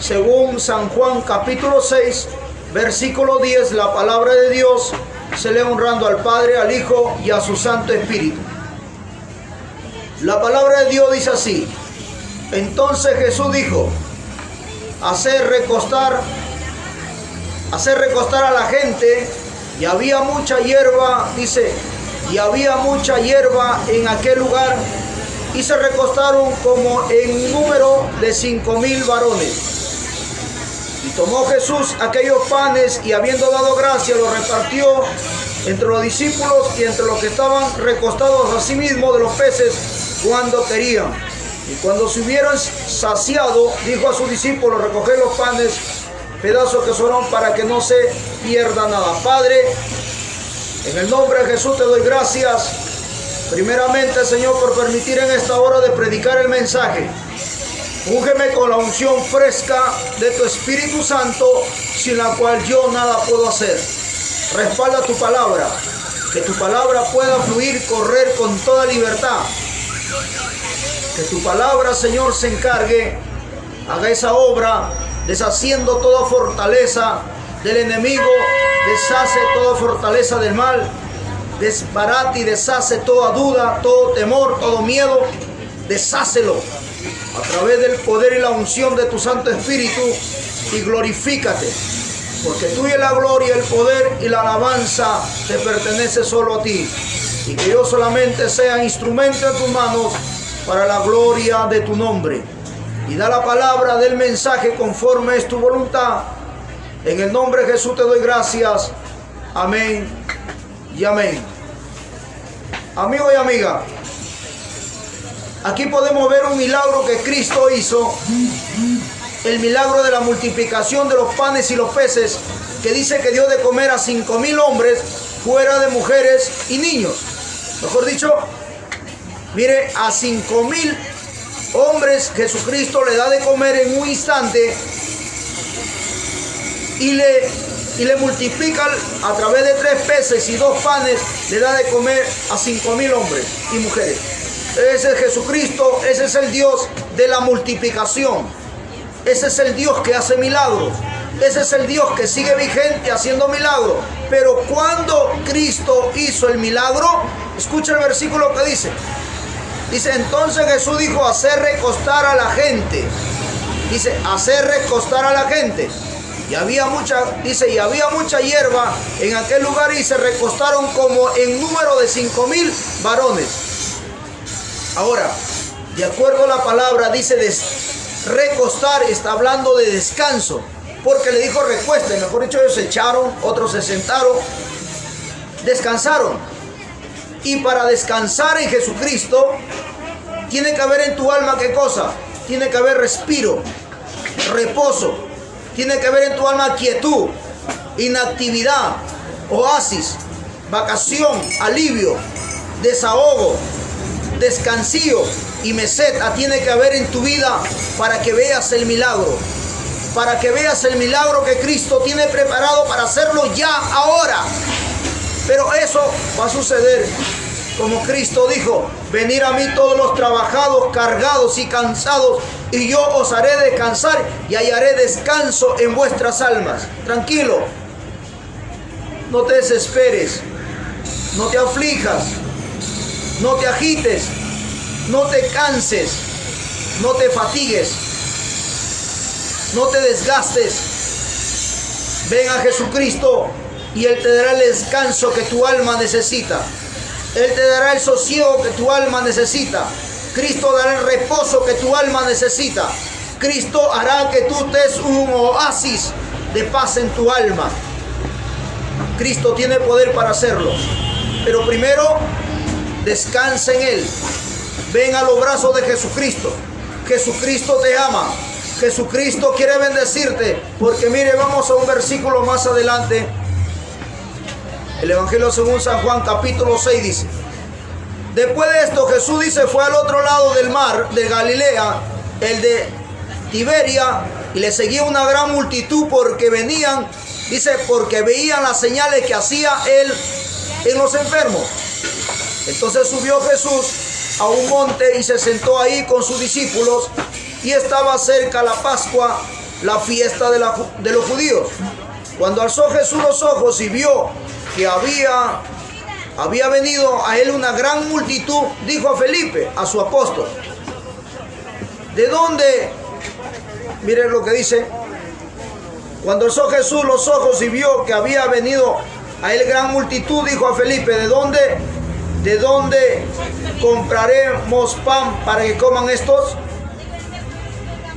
según San Juan capítulo 6, versículo 10, la palabra de Dios se lee honrando al Padre, al Hijo y a su Santo Espíritu. La palabra de Dios dice así: entonces Jesús dijo, hacer recostar a la gente, y había mucha hierba, dice, y había mucha hierba en aquel lugar, y se recostaron como en número de 5,000 varones. Y tomó Jesús aquellos panes, y habiendo dado gracia, los repartió entre los discípulos y entre los que estaban recostados a sí mismos de los peces cuando querían. Y cuando se hubieron saciado, dijo a sus discípulos: recoged los panes, pedazos que sobraron, para que no se pierda nada. Padre, en el nombre de Jesús te doy gracias, primeramente, Señor, por permitir en esta hora de predicar el mensaje. Úngeme con la unción fresca de tu Espíritu Santo, sin la cual yo nada puedo hacer. Respalda tu palabra, que tu palabra pueda fluir, correr con toda libertad. Que tu palabra, Señor, se encargue, haga esa obra, deshaciendo toda fortaleza del enemigo, deshace toda fortaleza del mal, desbarate y deshace toda duda, todo temor, todo miedo, deshácelo a través del poder y la unción de tu Santo Espíritu, y glorifícate, porque tuya es la gloria, el poder y la alabanza te pertenece solo a ti, y que yo solamente sea instrumento en tus manos para la gloria de tu nombre. Y da la palabra del mensaje conforme es tu voluntad. En el nombre de Jesús te doy gracias. Amén y amén. Amigo y amiga, aquí podemos ver un milagro que Cristo hizo. El milagro de la multiplicación de los panes y los peces, que dice que dio de comer a 5,000 hombres, fuera de mujeres y niños. Mejor dicho, mire, a 5,000 hombres Jesucristo le da de comer en un instante, y le multiplica a través de 3 peces y 2 panes, le da de comer a 5,000 hombres y mujeres. Ese es Jesucristo, ese es el Dios de la multiplicación. Ese es el Dios que hace milagros. Ese es el Dios que sigue vigente haciendo milagros. Pero cuando Cristo hizo el milagro, escucha el versículo que dice. Dice, entonces Jesús dijo, hacer recostar a la gente. Dice, hacer recostar a la gente. Y había mucha hierba en aquel lugar, y se recostaron como en número de 5,000 varones. Ahora, de acuerdo a la palabra, dice recostar, está hablando de descanso, porque le dijo recuesten. Mejor dicho, ellos se echaron, otros se sentaron, descansaron. Y para descansar en Jesucristo, tiene que haber en tu alma, ¿qué cosa? Tiene que haber respiro, reposo. Tiene que haber en tu alma quietud, inactividad, oasis, vacación, alivio, desahogo, descansío y meseta. Tiene que haber en tu vida para que veas el milagro. Para que veas el milagro que Cristo tiene preparado para hacerlo ya, ahora. Pero eso va a suceder, como Cristo dijo: venid a mí todos los trabajados, cargados y cansados, y yo os haré descansar, y hallaré descanso en vuestras almas. Tranquilo, no te desesperes, no te aflijas, no te agites, no te canses, no te fatigues, no te desgastes. Ven a Jesucristo y Él te dará el descanso que tu alma necesita. Él te dará el sosiego que tu alma necesita. Cristo dará el reposo que tu alma necesita. Cristo hará que tú des un oasis de paz en tu alma. Cristo tiene poder para hacerlo. Pero primero, descansa en Él. Ven a los brazos de Jesucristo. Jesucristo te ama. Jesucristo quiere bendecirte. Porque mire, vamos a un versículo más adelante. El Evangelio según San Juan capítulo 6 dice: después de esto Jesús, dice, fue al otro lado del mar de Galilea, el de Tiberia, y le seguía una gran multitud porque venían, dice, porque veían las señales que hacía Él en los enfermos. Entonces subió Jesús a un monte y se sentó ahí con sus discípulos, y estaba cerca la Pascua, la fiesta de los judíos. Cuando alzó Jesús los ojos y vio que había venido a él una gran multitud, dijo a Felipe, a su apóstol, ¿de dónde? Miren lo que dice. Cuando alzó Jesús los ojos y vio que había venido a él gran multitud, dijo a Felipe, ¿de dónde compraremos pan para que coman estos?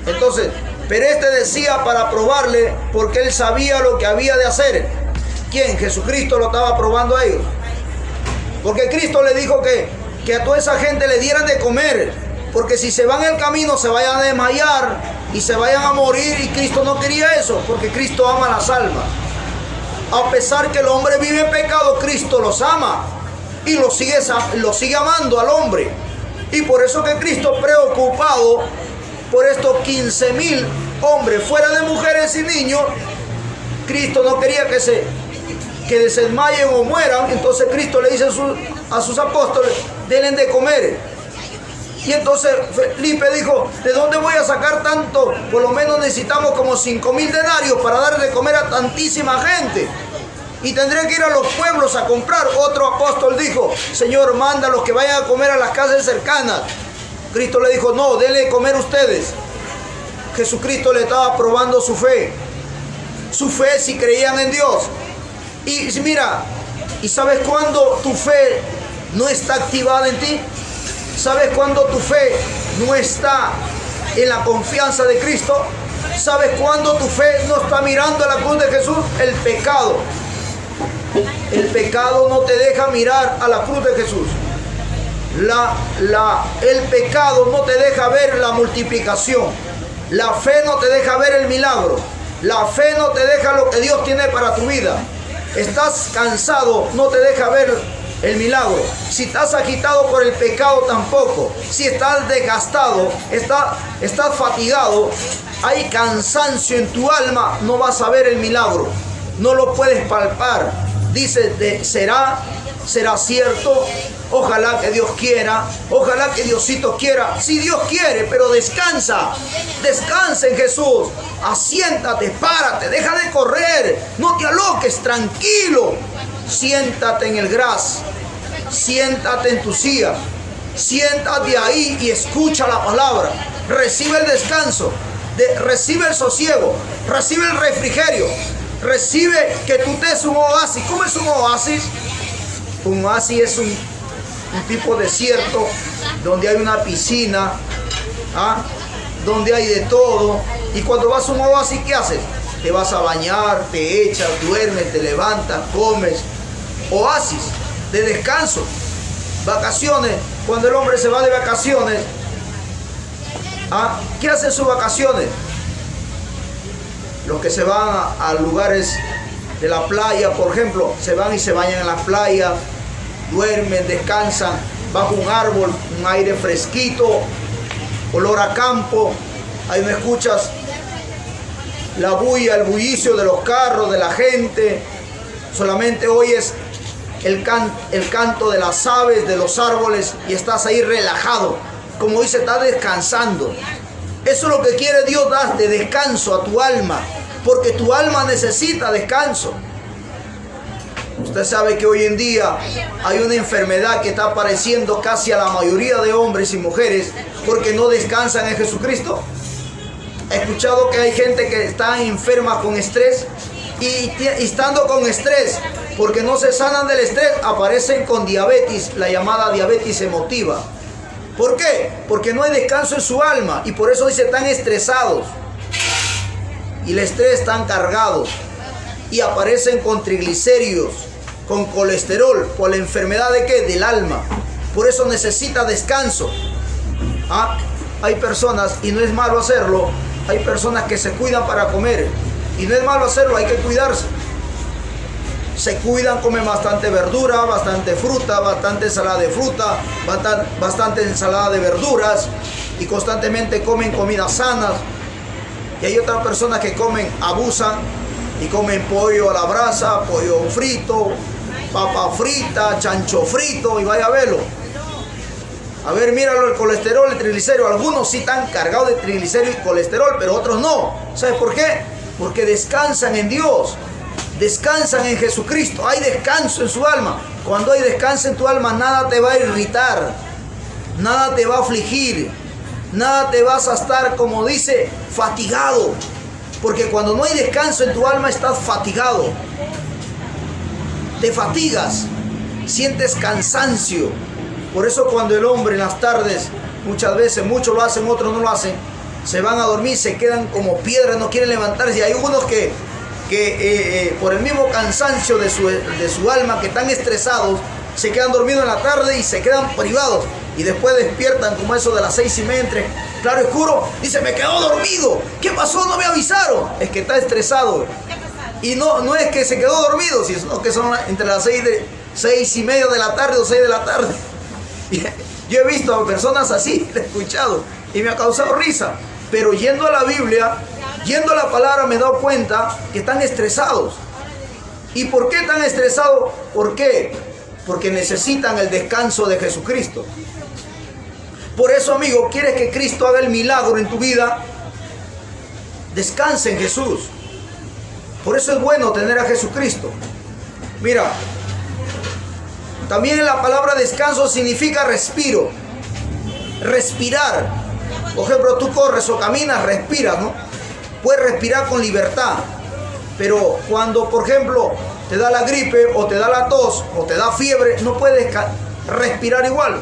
Entonces, pero este decía para probarle, porque él sabía lo que había de hacer. ¿Quién? Jesucristo lo estaba probando a ellos. Porque Cristo le dijo que a toda esa gente le dieran de comer, porque si se van el camino se vayan a desmayar y se vayan a morir, y Cristo no quería eso, porque Cristo ama las almas. A pesar que el hombre vive en pecado, Cristo los ama y lo sigue amando al hombre. Y por eso que Cristo, preocupado por estos 15,000 hombres fuera de mujeres y niños, Cristo no quería que desmayen o mueran. Entonces Cristo le dice a sus apóstoles, denle de comer. Y entonces Felipe dijo, ¿de dónde voy a sacar tanto? Por lo menos necesitamos como 5,000 denarios para dar de comer a tantísima gente. Y tendré que ir a los pueblos a comprar. Otro apóstol dijo, Señor, manda a los que vayan a comer a las casas cercanas. Cristo le dijo, no, denle de comer ustedes. Jesucristo le estaba probando su fe si creían en Dios. Y mira, ¿y sabes cuándo tu fe no está activada en ti? ¿Sabes cuándo tu fe no está en la confianza de Cristo? ¿Sabes cuándo tu fe no está mirando a la cruz de Jesús? El pecado. El pecado no te deja mirar a la cruz de Jesús. El pecado no te deja ver la multiplicación. La fe no te deja ver el milagro. La fe no te deja lo que Dios tiene para tu vida. Estás cansado, no te deja ver el milagro. Si estás agitado por el pecado, tampoco. Si estás desgastado, estás fatigado, hay cansancio en tu alma, no vas a ver el milagro. No lo puedes palpar. Dice, será cierto. Ojalá que Dios quiera, ojalá que Diosito quiera. Si Dios quiere, pero descansa en Jesús. Asiéntate, párate, deja de correr, no te aloques, tranquilo. Siéntate en el gras, siéntate en tu silla, siéntate ahí y escucha la palabra. Recibe el descanso, recibe el sosiego, recibe el refrigerio, recibe que tú des un oasis. ¿Cómo es un oasis? Un oasis es un tipo desierto donde hay una piscina, donde hay de todo. Y cuando vas a un oasis, ¿qué haces? Te vas a bañar, te echas, duermes, te levantas, comes. Oasis de descanso. Vacaciones. Cuando el hombre se va de vacaciones, ¿qué hacen sus vacaciones? Los que se van a lugares de la playa, por ejemplo, se van y se bañan en la playa, duermen, descansan bajo un árbol, un aire fresquito, olor a campo. Ahí me escuchas la bulla, el bullicio de los carros, de la gente. Solamente oyes el canto de las aves, de los árboles, y estás ahí relajado. Como dice, estás descansando. Eso es lo que quiere Dios, darte descanso a tu alma, porque tu alma necesita descanso. Usted sabe que hoy en día hay una enfermedad que está apareciendo casi a la mayoría de hombres y mujeres porque no descansan en Jesucristo. He escuchado que hay gente que está enferma con estrés y estando con estrés, porque no se sanan del estrés, aparecen con diabetes, la llamada diabetes emotiva. ¿Por qué? Porque no hay descanso en su alma y por eso dice, están estresados. Y el estrés están cargados y aparecen con triglicéridos, con colesterol, por la enfermedad de ¿qué? Del alma. Por eso necesita descanso. Hay personas, y no es malo hacerlo, hay personas que se cuidan para comer y no es malo hacerlo, hay que cuidarse. Se cuidan, comen bastante verdura, bastante fruta, bastante ensalada de fruta, bastante ensalada de verduras y constantemente comen comidas sanas. Y hay otras personas que abusan y comen pollo a la brasa, pollo frito, papa frita, chancho frito, y vaya a verlo. A ver, míralo, el colesterol, el triglicérido. Algunos sí están cargados de triglicérido y colesterol, pero otros no. ¿Sabes por qué? Porque descansan en Dios. Descansan en Jesucristo. Hay descanso en su alma. Cuando hay descanso en tu alma, nada te va a irritar. Nada te va a afligir. Nada te vas a estar, como dice, fatigado. Porque cuando no hay descanso en tu alma, estás fatigado. Te fatigas. Sientes cansancio. Por eso cuando el hombre en las tardes, muchas veces, muchos lo hacen, otros no lo hacen, se van a dormir, se quedan como piedras, no quieren levantarse. Y hay unos que por el mismo cansancio de su alma, que están estresados, se quedan dormidos en la tarde y se quedan privados. Y después despiertan como eso de las 6:30, entre claro y oscuro. Dice, me quedo dormido. ¿Qué pasó? No me avisaron. Es que está estresado. Y no es que se quedó dormido, sino que son entre las 6:30 de la tarde o 6 de la tarde. Yo he visto a personas así, he escuchado, y me ha causado risa. Pero yendo a la Biblia, yendo a la palabra, me he dado cuenta que están estresados. ¿Y por qué están estresados? ¿Por qué? Porque necesitan el descanso de Jesucristo. Por eso, amigo, ¿quieres que Cristo haga el milagro en tu vida? Descansa en Jesús. Por eso es bueno tener a Jesucristo. Mira, también la palabra descanso significa respiro. Respirar. Por ejemplo, tú corres o caminas, respiras, ¿no? Puedes respirar con libertad. Pero cuando, por ejemplo, te da la gripe o te da la tos o te da fiebre, no puedes respirar igual.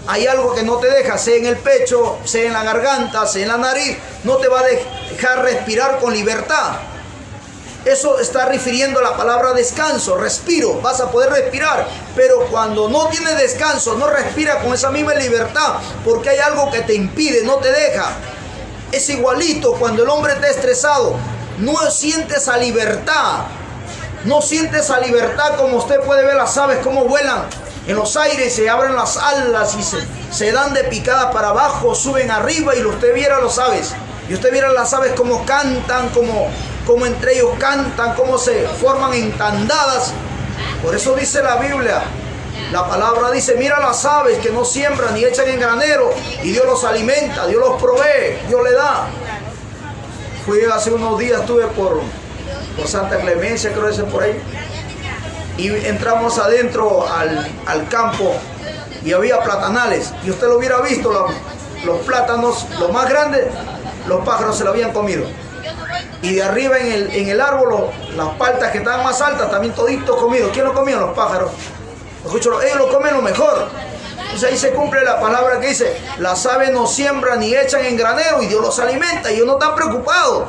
Hay algo que no te deja, sea en el pecho, sea en la garganta, sea en la nariz, no te va a dejar respirar con libertad. Eso está refiriendo a la palabra descanso, respiro, vas a poder respirar. Pero cuando no tienes descanso, no respira con esa misma libertad, porque hay algo que te impide, no te deja. Es igualito cuando el hombre está estresado, no siente esa libertad. No siente esa libertad como usted puede ver las aves como vuelan en los aires, se abren las alas y se dan de picada para abajo, suben arriba, y usted viera las aves. Y usted viera las aves como cantan, como entre ellos cantan, cómo se forman en tandadas. Por eso dice la Biblia, la palabra dice, mira las aves que no siembran ni echan en granero, y Dios los alimenta, Dios los provee, Dios le da. Fui hace unos días, estuve por Santa Clemencia, creo que es por ahí, y entramos adentro al campo y había platanales, y usted lo hubiera visto, los plátanos, los más grandes, los pájaros se lo habían comido. Y de arriba en el árbol, las paltas que estaban más altas, también toditos comidos. ¿Quién lo comían? Los pájaros. Escucho, ellos lo comen lo mejor. Entonces ahí se cumple la palabra que dice, las aves no siembran ni echan en granero, y Dios los alimenta, y ellos no están preocupados.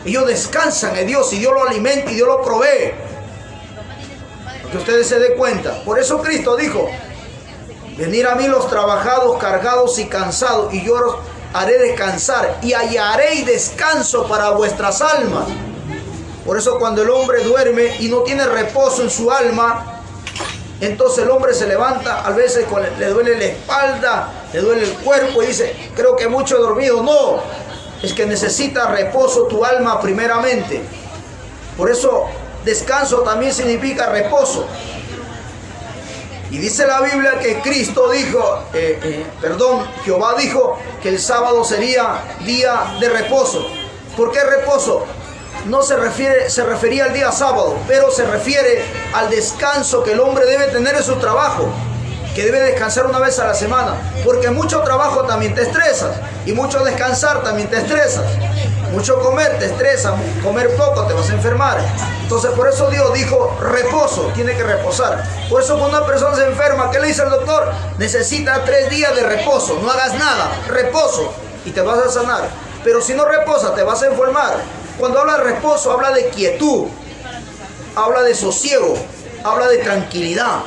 Ellos descansan en Dios, y Dios los alimenta y Dios los provee. Que ustedes se den cuenta. Por eso Cristo dijo, venid a mí los trabajados, cargados y cansados, y yo os haré descansar, y hallaréis descanso para vuestras almas. Por eso cuando el hombre duerme y no tiene reposo en su alma, entonces el hombre se levanta, a veces le duele la espalda, le duele el cuerpo, y dice, creo que mucho he dormido. No, es que necesita reposo tu alma primeramente. Por eso descanso también significa reposo. Y dice la Biblia que Cristo dijo, Jehová dijo que el sábado sería día de reposo. ¿Por qué reposo? No se refería al día sábado, pero se refiere al descanso que el hombre debe tener en su trabajo, que debe descansar una vez a la semana, porque mucho trabajo también te estresas, y mucho descansar también te estresas. Mucho comer te estresa, comer poco te vas a enfermar. Entonces por eso Dios dijo reposo, tiene que reposar. Por eso cuando una persona se enferma, ¿qué le dice el doctor? Necesita 3 días de reposo, no hagas nada, reposo, y te vas a sanar. Pero si no reposas, te vas a enfermar. Cuando habla de reposo, habla de quietud, habla de sosiego, habla de tranquilidad.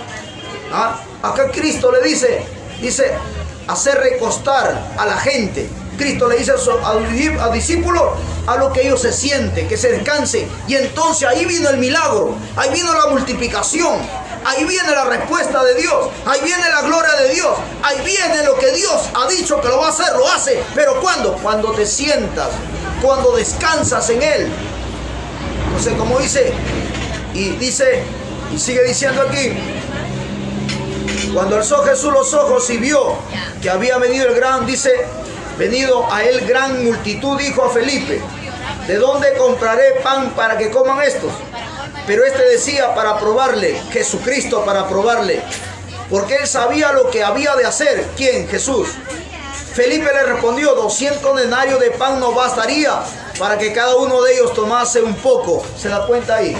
¿Ah? Acá Cristo le dice hacer recostar a la gente. Cristo le dice a discípulos a lo que ellos se sienten, que se descansen. Y entonces ahí vino el milagro, ahí vino la multiplicación, ahí viene la respuesta de Dios, ahí viene la gloria de Dios, ahí viene lo que Dios ha dicho que lo va a hacer, lo hace. Pero ¿cuándo? Cuando te sientas, cuando descansas en Él. Entonces, como dice, y sigue diciendo aquí, Cuando alzó Jesús los ojos y vio que había venido venido a él gran multitud, dijo a Felipe: ¿de dónde compraré pan para que coman estos? Pero este decía para probarle, Jesucristo para probarle, porque él sabía lo que había de hacer. ¿Quién? Jesús. Felipe le respondió: 200 denarios de pan no bastaría para que cada uno de ellos tomase un poco. ¿Se da cuenta ahí?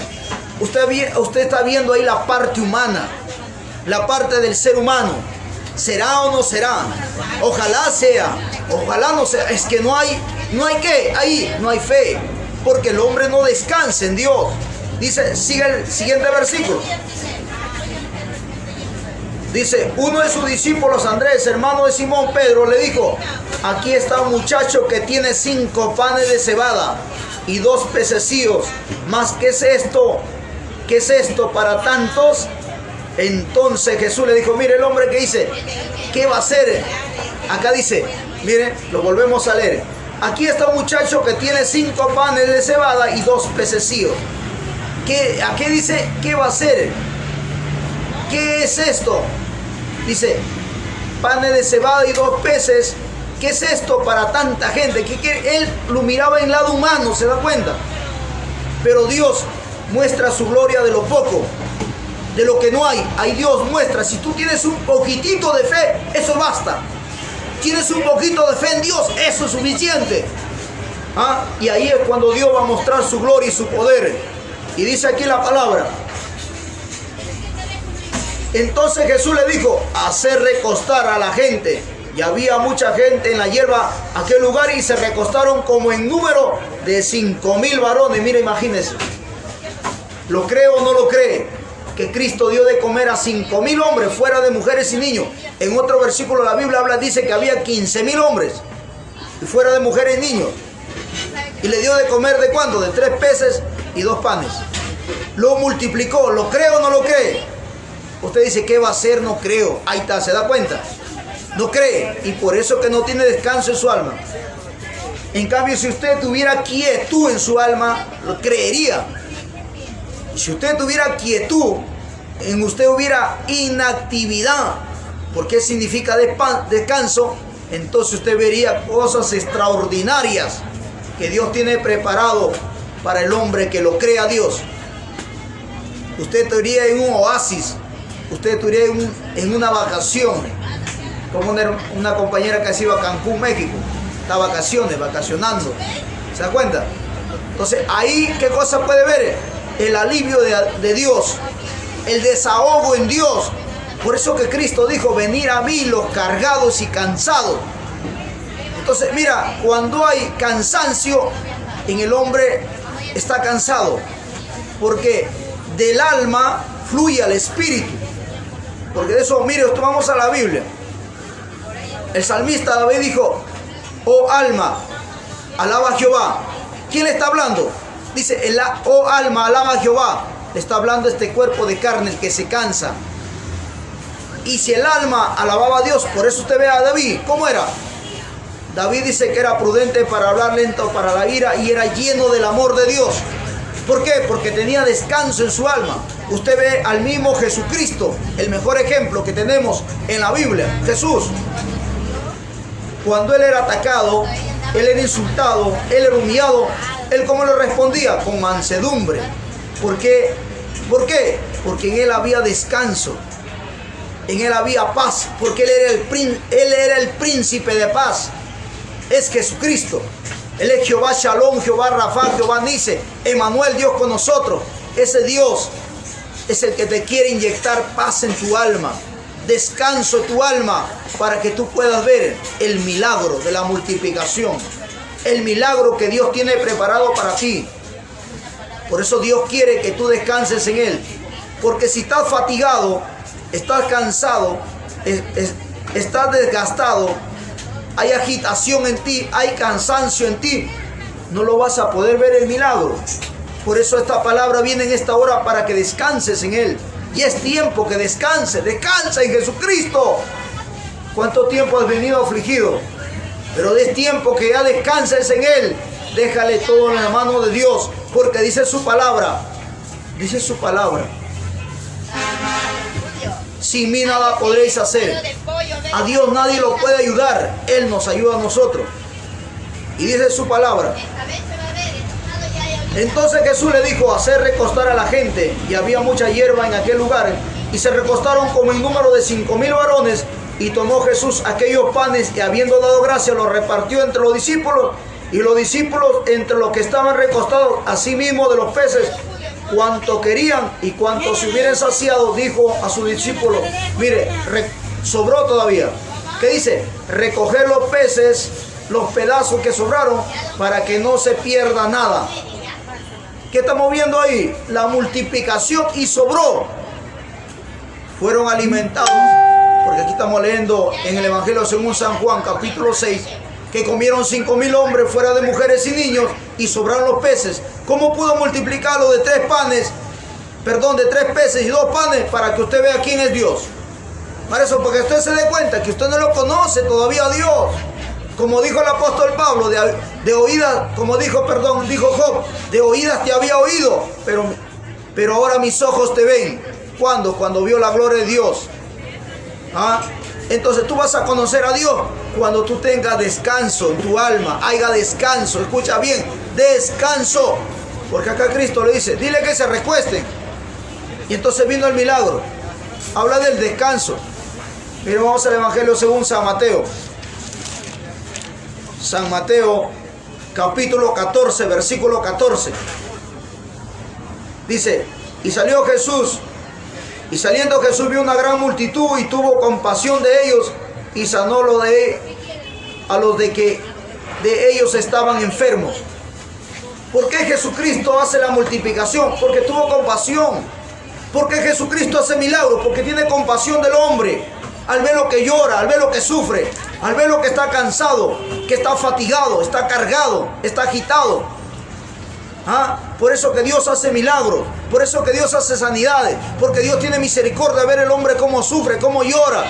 Usted está viendo ahí la parte humana, la parte del ser humano. ¿Será o no será? Ojalá sea, ojalá no sea. Es que no hay qué, ahí no hay fe, porque el hombre no descansa en Dios. Dice, sigue el siguiente versículo. Dice, uno de sus discípulos, Andrés, hermano de Simón Pedro, le dijo: aquí está un muchacho que tiene 5 panes de cebada y 2 pececillos. ¿Más qué es esto? ¿Qué es esto para tantos? Entonces Jesús le dijo: mire el hombre que dice, ¿qué va a hacer? Acá dice, miren, lo volvemos a leer. Aquí está un muchacho que tiene 5 panes de cebada y 2 pececillos. ¿A qué dice? ¿Qué va a hacer? ¿Qué es esto? Dice, panes de cebada y 2 peces. ¿Qué es esto para tanta gente? Él lo miraba en lado humano, ¿se da cuenta? Pero Dios muestra su gloria de lo poco, de lo que no hay. Ahí Dios muestra. Si tú tienes un poquitito de fe, eso basta. Tienes un poquito de fe en Dios, eso es suficiente. Y ahí es cuando Dios va a mostrar su gloria y su poder. Y dice aquí la palabra: entonces Jesús le dijo: hacer recostar a la gente. Y había mucha gente en la hierba aquel lugar, y se recostaron como en número de 5,000 varones. Mira, imagínense. ¿Lo cree o no lo cree? Que Cristo dio de comer a 5,000 hombres, fuera de mujeres y niños. En otro versículo la Biblia dice que había 15,000 hombres, y fuera de mujeres y niños. Y le dio de comer, ¿de cuánto? De 3 peces y 2 panes. Lo multiplicó. ¿Lo cree o no lo cree? Usted dice, ¿qué va a hacer? No creo. Ahí está, ¿se da cuenta? No cree, y por eso que no tiene descanso en su alma. En cambio, si usted tuviera quietud en su alma, lo creería. Si usted tuviera quietud, en usted hubiera inactividad. ¿Por qué significa descanso? Entonces usted vería cosas extraordinarias que Dios tiene preparado para el hombre que lo crea a Dios. Usted estaría en un oasis, usted estaría en una vacación, como una compañera que se iba a Cancún, México, está vacacionando, ¿se da cuenta? Entonces ahí, ¿qué cosa puede ver? El alivio de Dios, el desahogo en Dios. Por eso que Cristo dijo: venid a mí los cargados y cansados. Entonces mira, cuando hay cansancio en el hombre, está cansado, porque del alma fluye al espíritu. Porque de eso, mire, vamos a la Biblia. El salmista David dijo: oh alma, alaba a Jehová. ¿Quién le está hablando? Dice, oh alma, alaba a Jehová. Le está hablando este cuerpo de carne, el que se cansa. Y si el alma alababa a Dios, por eso usted ve a David, ¿cómo era? David dice que era prudente para hablar, lento para la ira, y era lleno del amor de Dios. ¿Por qué? Porque tenía descanso en su alma. Usted ve al mismo Jesucristo, el mejor ejemplo que tenemos en la Biblia, Jesús. Cuando él era atacado, él era insultado, él era humillado, él ¿cómo le respondía? Con mansedumbre. ¿Por qué? ¿Por qué? Porque en él había descanso, en él había paz, porque él era el príncipe de paz. Es Jesucristo. Él es Jehová Shalom, Jehová Rafa, Jehová Nise, Emmanuel, Dios con nosotros. Ese Dios es el que te quiere inyectar paz en tu alma, descanso en tu alma, para que tú puedas ver el milagro de la multiplicación, el milagro que Dios tiene preparado para ti. Por eso Dios quiere que tú descanses en Él, porque si estás fatigado, estás cansado, estás desgastado, hay agitación en ti, hay cansancio en ti, no lo vas a poder ver el milagro. Por eso esta palabra viene en esta hora, para que descanses en Él. Y es tiempo que descanse, descansa en Jesucristo. ¿Cuánto tiempo has venido afligido? Pero es tiempo que ya descanses en Él. Déjale todo en la mano de Dios, porque dice su palabra. sin mí nada podréis hacer. A Dios nadie lo puede ayudar, Él nos ayuda a nosotros. Y dice su palabra. Entonces Jesús le dijo, hacer recostar a la gente, y había mucha hierba en aquel lugar, y se recostaron como en número de 5,000 varones, y tomó Jesús aquellos panes, y habiendo dado gracia, los repartió entre los discípulos, y los discípulos entre los que estaban recostados, asimismo de los peces, cuanto querían, y cuanto se hubieran saciado, dijo a sus discípulos, mire, sobró todavía. ¿Qué dice? Recoger los peces, los pedazos que sobraron, para que no se pierda nada. ¿Qué estamos viendo ahí? La multiplicación, y sobró. Fueron alimentados, porque aquí estamos leyendo en el Evangelio según San Juan, capítulo 6, que comieron 5,000 hombres fuera de mujeres y niños, y sobraron los peces. ¿Cómo pudo multiplicarlo de 3 peces y 2 panes, para que usted vea quién es Dios? Para eso, porque usted se dé cuenta que usted no lo conoce todavía a Dios. Como dijo el apóstol Pablo, de oídas, dijo Job, de oídas te había oído, pero ahora mis ojos te ven. ¿Cuándo? Cuando vio la gloria de Dios. ¿Ah? Entonces tú vas a conocer a Dios cuando tú tengas descanso en tu alma, haya descanso, escucha bien, descanso. Porque acá Cristo le dice, dile que se recuesten. Y entonces vino el milagro. Habla del descanso. Pero vamos al Evangelio según San Mateo. San Mateo, capítulo 14, versículo 14. Dice, y saliendo Jesús vio una gran multitud y tuvo compasión de ellos y sanó a los de que de ellos estaban enfermos. ¿Por qué Jesucristo hace la multiplicación? Porque tuvo compasión. ¿Por qué Jesucristo hace milagros? Porque tiene compasión del hombre. Al ver lo que llora, al ver lo que sufre, al ver lo que está cansado, que está fatigado, está cargado, está agitado. Por eso que Dios hace milagros, por eso que Dios hace sanidades, porque Dios tiene misericordia de ver el hombre cómo sufre, cómo llora,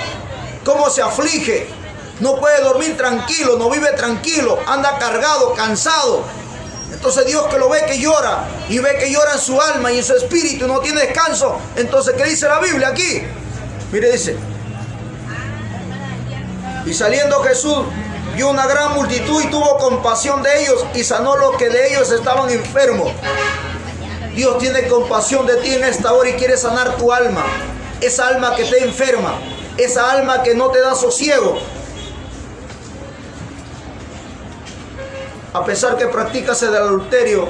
cómo se aflige. No puede dormir tranquilo, no vive tranquilo, anda cargado, cansado. Entonces Dios que lo ve que llora, y ve que llora en su alma y en su espíritu, no tiene descanso. Entonces, ¿qué dice la Biblia aquí? Mire, dice, y saliendo Jesús vio una gran multitud y tuvo compasión de ellos y sanó los que de ellos estaban enfermos. Dios tiene compasión de ti en esta hora y quiere sanar tu alma. Esa alma que te enferma, esa alma que no te da sosiego. A pesar que practicas el adulterio,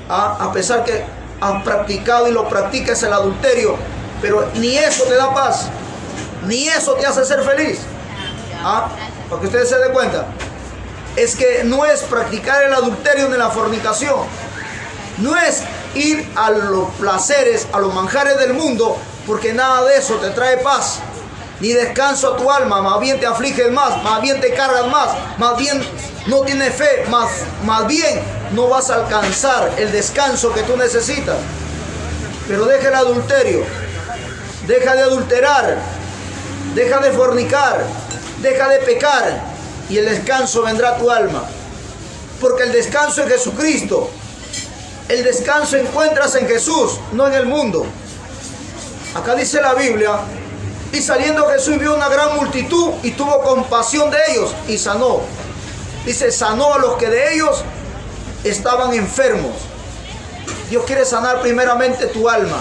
a pesar que has practicado y lo practicas el adulterio, pero ni eso te da paz. Ni eso te hace ser feliz. Para que ustedes se den cuenta. Es que no es practicar el adulterio ni la fornicación. No es ir a los placeres, a los manjares del mundo, porque nada de eso te trae paz, ni descanso a tu alma. Más bien te afliges más bien te cargas más bien no tienes fe, más bien no vas a alcanzar el descanso que tú necesitas. Pero deja el adulterio, deja de adulterar, deja de fornicar, deja de pecar, y el descanso vendrá a tu alma. Porque el descanso es Jesucristo. El descanso encuentras en Jesús, no en el mundo. Acá dice la Biblia, y saliendo Jesús vio una gran multitud y tuvo compasión de ellos y sanó. Dice, sanó a los que de ellos estaban enfermos. Dios quiere sanar primeramente tu alma.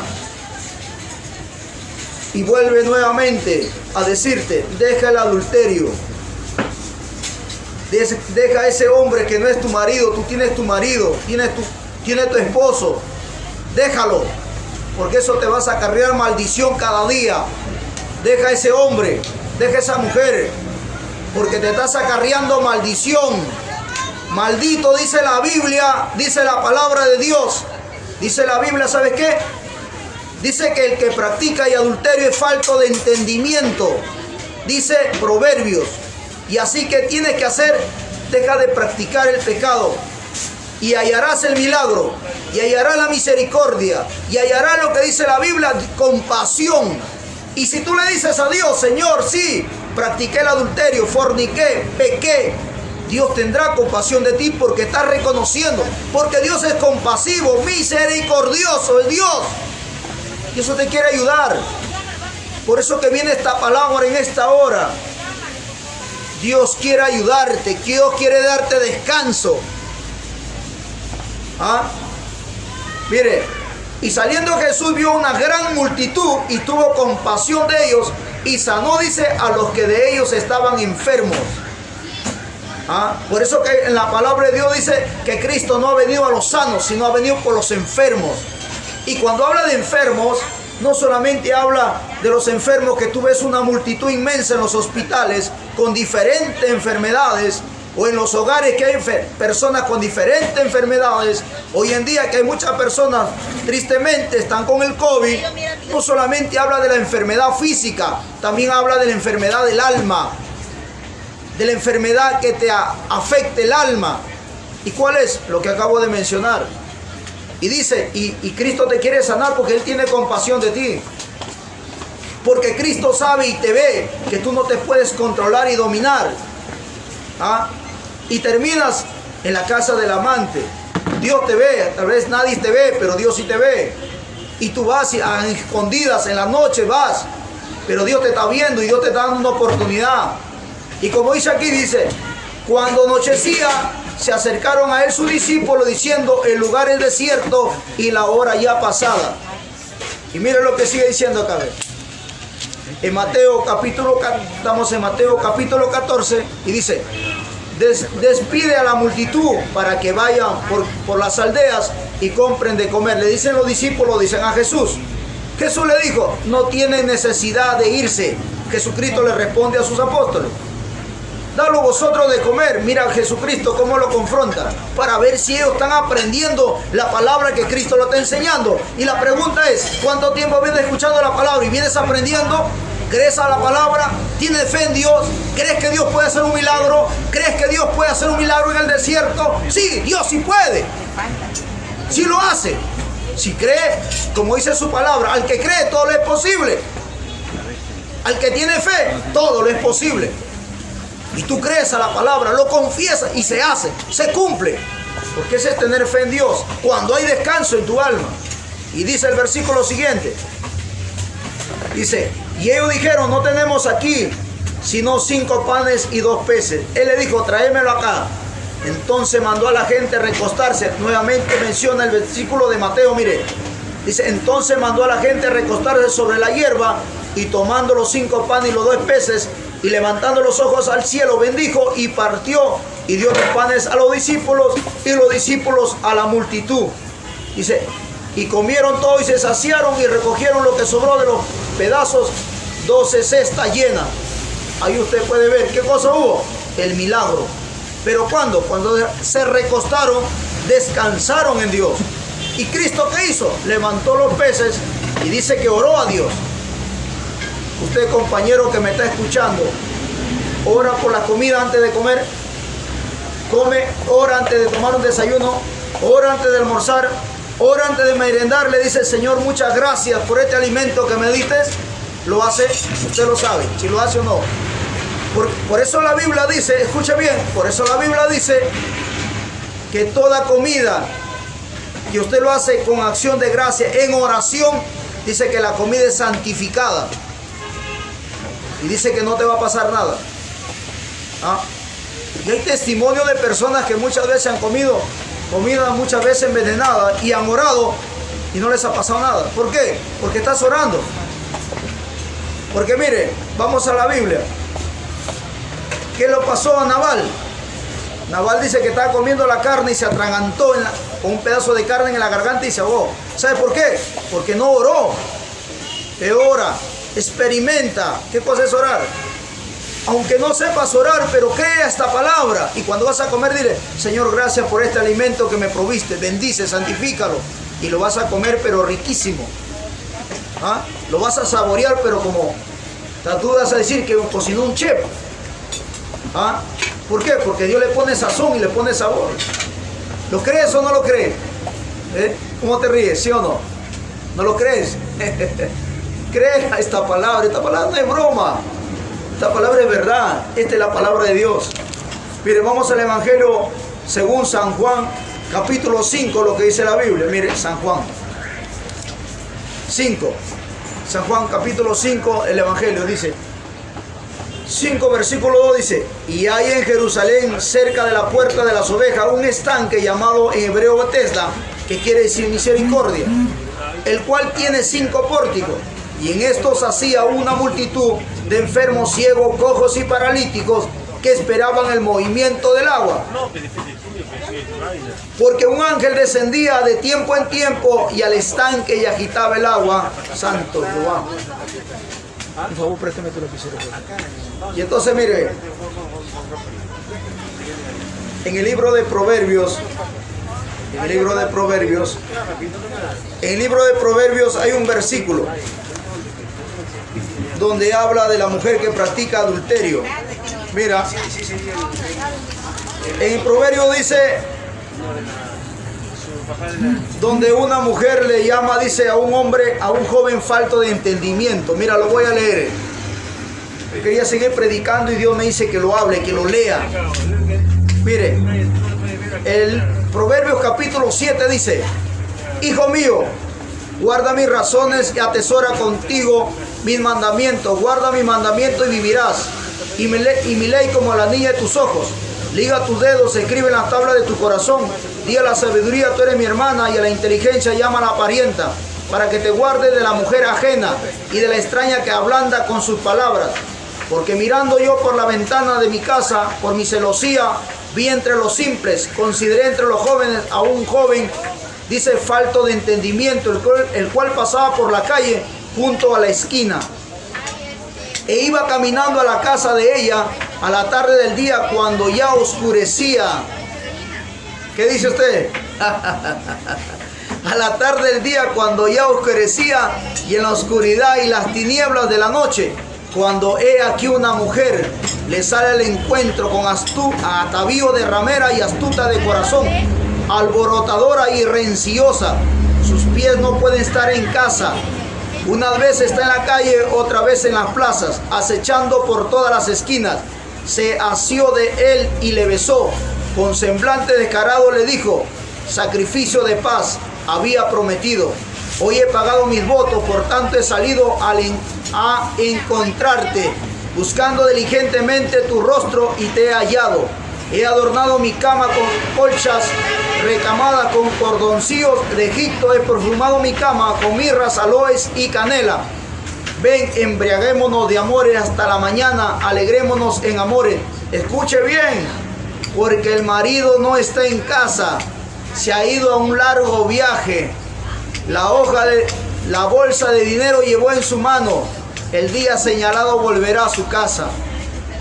Y vuelve nuevamente a decirte, deja el adulterio. Deja a ese hombre que no es tu marido. Tú tienes tu marido, tienes tu esposo. Déjalo, porque eso te vas a acarrear maldición cada día. Deja a ese hombre, deja a esa mujer, porque te estás acarreando maldición. Maldito, dice la Biblia, dice la palabra de Dios. Dice la Biblia, ¿sabes qué? Dice que el que practica y adulterio es falto de entendimiento. Dice Proverbios. Y así que tienes que hacer, deja de practicar el pecado. Y hallarás el milagro. Y hallarás la misericordia. Y hallarás lo que dice la Biblia, compasión. Y si tú le dices a Dios, Señor, sí, practiqué el adulterio, forniqué, pequé, Dios tendrá compasión de ti porque estás reconociendo. Porque Dios es compasivo, misericordioso, es Dios. Y eso te quiere ayudar. Por eso que viene esta palabra en esta hora. Dios quiere ayudarte, Dios quiere darte descanso. ¿Ah? Mire, y saliendo Jesús vio una gran multitud y tuvo compasión de ellos y sanó, dice, a los que de ellos estaban enfermos. ¿Ah? Por eso que en la palabra de Dios dice que Cristo no ha venido a los sanos, sino ha venido por los enfermos. Y cuando habla de enfermos, no solamente habla de los enfermos, que tú ves una multitud inmensa en los hospitales con diferentes enfermedades, o en los hogares que hay personas con diferentes enfermedades. Hoy en día que hay muchas personas, tristemente, están con el COVID. No solamente habla de la enfermedad física, también habla de la enfermedad del alma, de la enfermedad que te afecte el alma. ¿Y cuál es? Lo que acabo de mencionar. Y dice, y Cristo te quiere sanar porque Él tiene compasión de ti. Porque Cristo sabe y te ve que tú no te puedes controlar y dominar. ¿Ah? Y terminas en la casa del amante. Dios te ve, tal vez nadie te ve, pero Dios sí te ve. Y tú vas a escondidas en la noche, vas, pero Dios te está viendo y Dios te está dando una oportunidad. Y como dice aquí, dice, cuando anochecía, se acercaron a él sus discípulos diciendo, el lugar es desierto y la hora ya pasada. Y mire lo que sigue diciendo acá. En Mateo capítulo, estamos en Mateo capítulo 14 y dice, despide a la multitud para que vayan por las aldeas y compren de comer. Le dicen los discípulos, dicen a Jesús. Jesús le dijo, no tienen necesidad de irse. Jesucristo le responde a sus apóstoles, dalo vosotros de comer. Mira a Jesucristo cómo lo confronta, para ver si ellos están aprendiendo la palabra que Cristo lo está enseñando. Y la pregunta es, ¿cuánto tiempo vienes escuchando la palabra y vienes aprendiendo? ¿Crees a la palabra? ¿Tienes fe en Dios? ¿Crees que Dios puede hacer un milagro? ¿Crees que Dios puede hacer un milagro en el desierto? Sí, Dios sí puede. Sí lo hace. Si cree, como dice su palabra, al que cree todo lo es posible. Al que tiene fe, todo lo es posible. Y tú crees a la palabra, lo confiesas y se hace, se cumple. Porque ese es tener fe en Dios, cuando hay descanso en tu alma. Y dice el versículo siguiente. Dice, y ellos dijeron, no tenemos aquí sino 5 panes y 2 peces. Él le dijo, tráemelo acá. Entonces mandó a la gente a recostarse. Nuevamente menciona el versículo de Mateo, mire. Dice, entonces mandó a la gente a recostarse sobre la hierba y tomando los 5 panes y los 2 peces y levantando los ojos al cielo, bendijo y partió y dio los panes a los discípulos y los discípulos a la multitud. Dice, y comieron todo y se saciaron y recogieron lo que sobró de los pedazos, 12 cestas llenas. Ahí usted puede ver qué cosa hubo, el milagro. Pero cuando se recostaron, descansaron en Dios. ¿Y Cristo qué hizo? Levantó los peces y dice que oró a Dios. Usted, compañero que me está escuchando, ora por la comida antes de comer, come, ora antes de tomar un desayuno, ora antes de almorzar, ora antes de merendar, le dice, Señor, muchas gracias por este alimento que me diste. Lo hace, usted lo sabe, si lo hace o no. Por eso la Biblia dice, escuche bien, por eso la Biblia dice que toda comida que usted lo hace con acción de gracia, en oración, dice que la comida es santificada. Y dice que no te va a pasar nada. ¿Ah? Y hay testimonio de personas que muchas veces han comido comida muchas veces envenenada y han orado y no les ha pasado nada. ¿Por qué? Porque estás orando. Porque mire, vamos a la Biblia. ¿Qué le pasó a Nabal? Nabal dice que estaba comiendo la carne y se atragantó con un pedazo de carne en la garganta y se ahogó. ¿Sabe por qué? Porque no oró. Te ora, experimenta. ¿Qué cosa es orar? Aunque no sepas orar, pero crea esta palabra. Y cuando vas a comer, dile, Señor, gracias por este alimento que me proviste. Bendice, santifícalo. Y lo vas a comer, pero riquísimo. ¿Ah? Lo vas a saborear, pero como tú vas a decir que cocinó un chef. ¿Ah? ¿Por qué? Porque Dios le pone sazón y le pone sabor. ¿Lo crees o no lo crees? ¿Cómo te ríes? ¿Sí o no? ¿No lo crees? Crea esta palabra. Esta palabra no es broma. Esta palabra es verdad. Esta es la palabra de Dios. Mire, vamos al Evangelio según San Juan, capítulo 5, lo que dice la Biblia. Mire, San Juan 5. San Juan capítulo 5, el Evangelio dice, 5 versículo 2 dice, y hay en Jerusalén, cerca de la puerta de las ovejas, un estanque llamado en hebreo Betesda, que quiere decir misericordia, el cual tiene 5 pórticos, y en estos hacía una multitud de enfermos, ciegos, cojos y paralíticos que esperaban el movimiento del agua. Porque un ángel descendía de tiempo en tiempo y al estanque y agitaba el agua. Santo Jehová. Por favor, préstame tu lapicero. Y entonces mire, en el libro de Proverbios, en el libro de Proverbios hay un versículo donde habla de la mujer que practica adulterio. Mira, en Proverbio dice, donde una mujer le llama, dice, a un hombre, a un joven falto de entendimiento. Mira, lo voy a leer. Quería seguir predicando y Dios me dice que lo hable, que lo lea. Mire, el Proverbios capítulo 7 dice, hijo mío, guarda mis razones y atesora contigo mis mandamientos. Guarda mis mandamientos y vivirás. Y mi ley como la niña de tus ojos. Liga tus dedos, escribe en las tablas de tu corazón. Di a la sabiduría, tú eres mi hermana, y a la inteligencia llama a la parienta, para que te guardes de la mujer ajena y de la extraña que ablanda con sus palabras. Porque mirando yo por la ventana de mi casa, por mi celosía, vi entre los simples, consideré entre los jóvenes a un joven, dice, falto de entendimiento, el cual pasaba por la calle junto a la esquina. E iba caminando a la casa de ella a la tarde del día, cuando ya oscurecía. ¿Qué dice usted? A la tarde del día, cuando ya oscurecía, y en la oscuridad y las tinieblas de la noche, cuando he aquí una mujer le sale al encuentro con atavío de ramera y astuta de corazón, alborotadora y renciosa. Sus pies no pueden estar en casa. Una vez está en la calle, otra vez en las plazas, acechando por todas las esquinas. Se asió de él y le besó. Con semblante descarado le dijo, sacrificio de paz había prometido. Hoy he pagado mis votos, por tanto he salido a encontrarte, buscando diligentemente tu rostro y te he hallado. He adornado mi cama con colchas recamadas con cordoncillos de Egipto. He perfumado mi cama con mirras, aloes y canela. Ven, embriaguémonos de amores hasta la mañana, alegrémonos en amores. Escuche bien, porque el marido no está en casa, se ha ido a un largo viaje. La bolsa de dinero llevó en su mano. El día señalado volverá a su casa.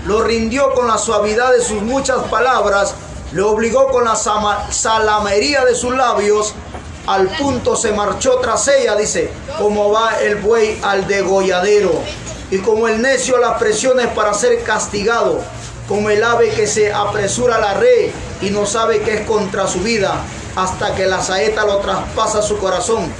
Lo rindió con la suavidad de sus muchas palabras, le obligó con la salamería de sus labios. Al punto se marchó tras ella, dice, como va el buey al degolladero, y como el necio a las presiones para ser castigado, como el ave que se apresura a la red y no sabe que es contra su vida, hasta que la saeta lo traspasa su corazón.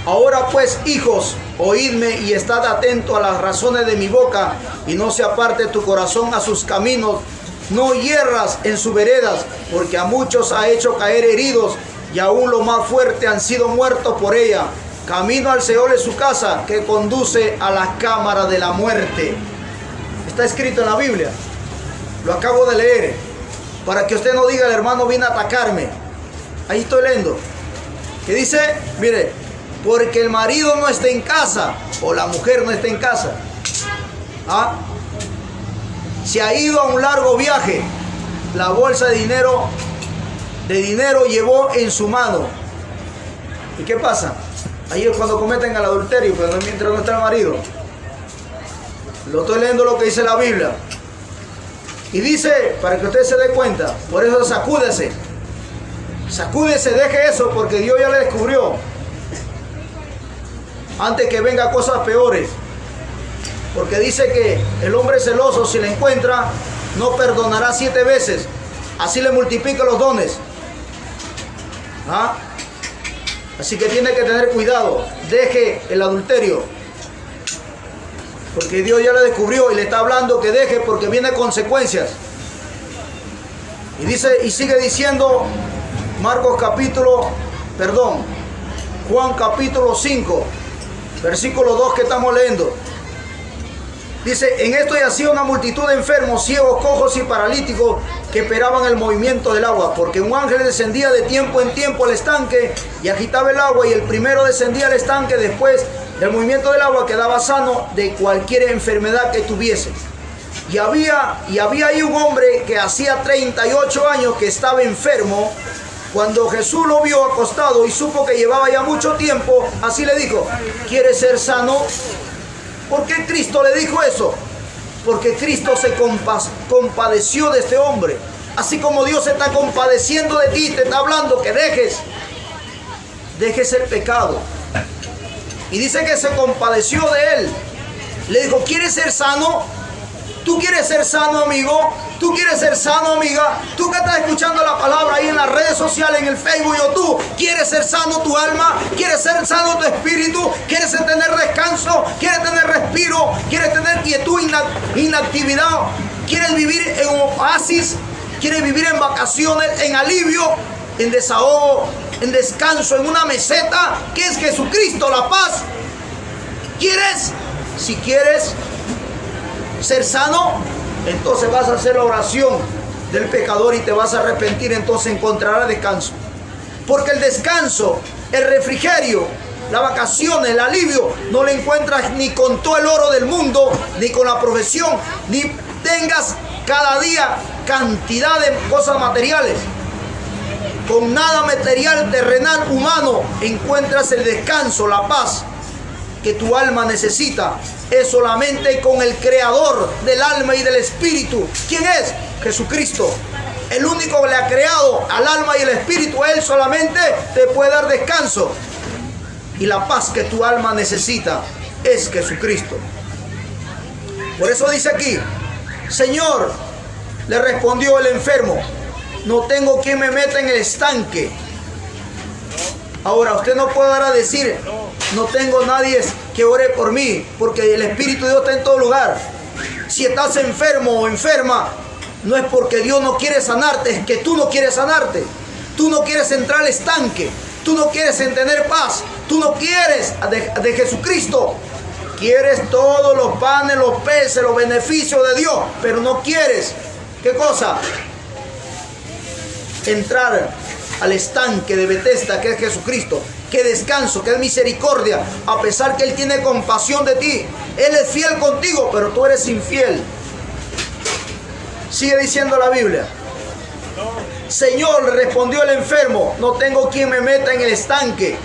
Ahora pues, hijos, oídme y estad atento a las razones de mi boca, y no se aparte tu corazón a sus caminos. No hierras en sus veredas, porque a muchos ha hecho caer heridos, y aún los más fuertes han sido muertos por ella. Camino al Seol es su casa, que conduce a la cámara de la muerte. Está escrito en la Biblia. Lo acabo de leer, para que usted no diga, el hermano viene a atacarme. Ahí estoy leyendo. ¿Qué dice? Mire, porque el marido no está en casa, o la mujer no está en casa. Se ha ido a un largo viaje. La bolsa de dinero llevó en su mano. ¿Y qué pasa? Ahí es cuando cometen el adulterio, pero no mientras no está el marido. Lo estoy leyendo lo que dice la Biblia. Y dice, para que usted se dé cuenta, por eso sacúdese. Sacúdese, deje eso, porque Dios ya le descubrió. Antes que venga cosas peores. Porque dice que el hombre celoso, si le encuentra, no perdonará 7 veces. Así le multiplica los dones. Así que tiene que tener cuidado. Deje el adulterio. Porque Dios ya le descubrió y le está hablando que deje, porque vienen consecuencias. Y dice, y sigue diciendo Juan capítulo 5. Versículo 2 que estamos leyendo. Dice, en esto yacía una multitud de enfermos, ciegos, cojos y paralíticos que esperaban el movimiento del agua, porque un ángel descendía de tiempo en tiempo al estanque y agitaba el agua, y el primero descendía al estanque después del movimiento del agua, quedaba sano de cualquier enfermedad que tuviese. Y había ahí un hombre que hacía 38 años que estaba enfermo. Cuando Jesús lo vio acostado y supo que llevaba ya mucho tiempo, así le dijo, ¿quieres ser sano? ¿Por qué Cristo le dijo eso? Porque Cristo se compadeció de este hombre. Así como Dios se está compadeciendo de ti, te está hablando que dejes el pecado. Y dice que se compadeció de él. Le dijo, ¿quieres ser sano? ¿Tú quieres ser sano, amigo? ¿Tú quieres ser sano, amiga? ¿Tú que estás escuchando la palabra ahí en las redes sociales, en el Facebook, YouTube? ¿Quieres ser sano tu alma? ¿Quieres ser sano tu espíritu? ¿Quieres tener descanso? ¿Quieres tener respiro? ¿Quieres tener quietud, inactividad? ¿Quieres vivir en un oasis? ¿Quieres vivir en vacaciones, en alivio, en desahogo, en descanso, en una meseta que es Jesucristo, la paz? ¿Quieres? Si quieres ser sano, entonces vas a hacer la oración del pecador y te vas a arrepentir, entonces encontrarás descanso. Porque el descanso, el refrigerio, la vacación, el alivio, no lo encuentras ni con todo el oro del mundo, ni con la profesión, ni tengas cada día cantidad de cosas materiales. Con nada material, terrenal, humano, encuentras el descanso, la paz que tu alma necesita. Es solamente con el creador del alma y del espíritu. ¿Quién es? Jesucristo. El único que le ha creado al alma y el espíritu. Él solamente te puede dar descanso. Y la paz que tu alma necesita es Jesucristo. Por eso dice aquí, Señor, le respondió el enfermo, no tengo quien me meta en el estanque. Ahora, usted no puede ahora decir, no tengo nadie que ore por mí, porque el Espíritu de Dios está en todo lugar. Si estás enfermo o enferma, no es porque Dios no quiere sanarte, es que tú no quieres sanarte. Tú no quieres entrar al estanque, tú no quieres tener paz, tú no quieres de Jesucristo. Quieres todos los panes, los peces, los beneficios de Dios, pero no quieres, ¿qué cosa? Entrar al estanque de Betesda, que es Jesucristo. Que descanso, que es misericordia, a pesar que Él tiene compasión de ti. Él es fiel contigo, pero tú eres infiel. Sigue diciendo la Biblia. Señor, le respondió el enfermo, no tengo quien me meta en el estanque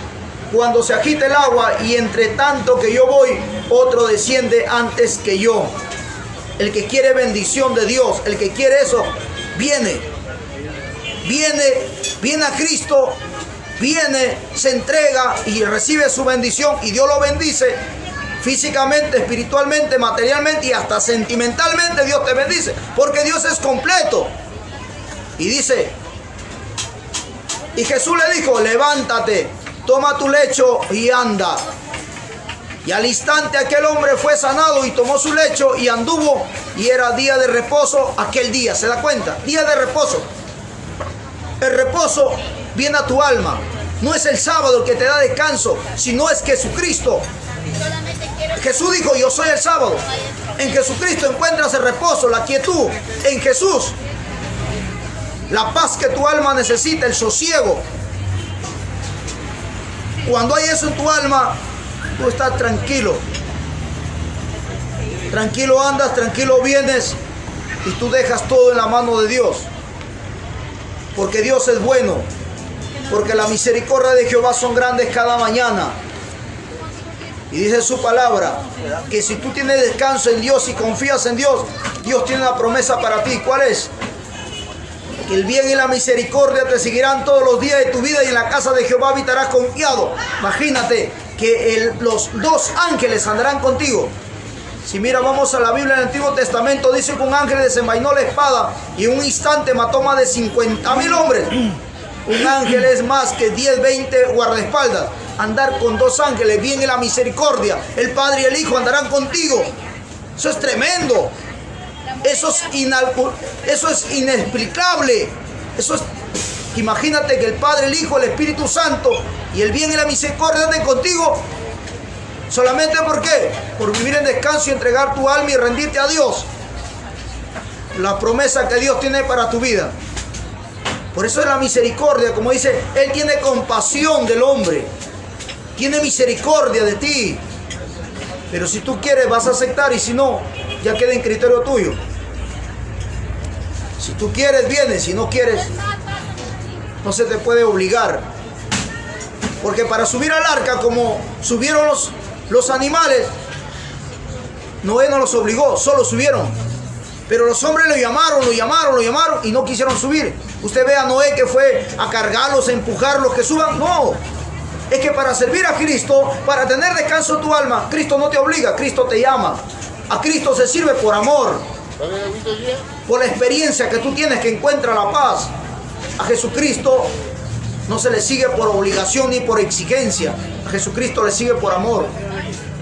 cuando se agita el agua, y entre tanto que yo voy, otro desciende antes que yo. El que quiere bendición de Dios, el que quiere eso, viene a Cristo, viene, se entrega y recibe su bendición, y Dios lo bendice físicamente, espiritualmente, materialmente y hasta sentimentalmente. Dios te bendice porque Dios es completo. Y dice, y Jesús le dijo, levántate, toma tu lecho y anda. Y al instante aquel hombre fue sanado y tomó su lecho y anduvo, y era día de reposo aquel día. ¿Se da cuenta? Día de reposo. El reposo viene a tu alma. No es el sábado el que te da descanso, sino es Jesucristo. Jesús dijo, yo soy el sábado. En Jesucristo encuentras el reposo, la quietud. En Jesús, la paz que tu alma necesita, el sosiego. Cuando hay eso en tu alma, tú estás tranquilo. Tranquilo andas, tranquilo vienes, y tú dejas todo en la mano de Dios. Porque Dios es bueno, porque la misericordia de Jehová son grandes cada mañana. Y dice su palabra, que si tú tienes descanso en Dios y confías en Dios, Dios tiene una promesa para ti. ¿Cuál es? Que el bien y la misericordia te seguirán todos los días de tu vida, y en la casa de Jehová habitarás confiado. Imagínate que los dos ángeles andarán contigo. Si mira, vamos a la Biblia, en el Antiguo Testamento dice que un ángel desenvainó la espada y en un instante mató más de 50,000 hombres. Un ángel es más que 10, 20 guardaespaldas. Andar con dos ángeles, bien y la misericordia, el Padre y el Hijo andarán contigo. Eso es tremendo. Eso es inexplicable. Imagínate que el Padre, el Hijo, el Espíritu Santo y el bien y la misericordia anden contigo. ¿Solamente por qué? Por vivir en descanso y entregar tu alma y rendirte a Dios. La promesa que Dios tiene para tu vida. Por eso es la misericordia, como dice, Él tiene compasión del hombre. Tiene misericordia de ti. Pero si tú quieres, vas a aceptar, y si no, ya queda en criterio tuyo. Si tú quieres, vienes. Si no quieres, no se te puede obligar. Porque para subir al arca, como subieron los animales, Noé no los obligó, solo subieron. Pero los hombres lo llamaron y no quisieron subir. Usted ve a Noé que fue a cargarlos, a empujarlos, que suban. No, es que para servir a Cristo, para tener descanso tu alma, Cristo no te obliga, Cristo te llama. A Cristo se sirve por amor, por la experiencia que tú tienes, que encuentra la paz. A Jesucristo no se le sigue por obligación ni por exigencia. A Jesucristo le sigue por amor,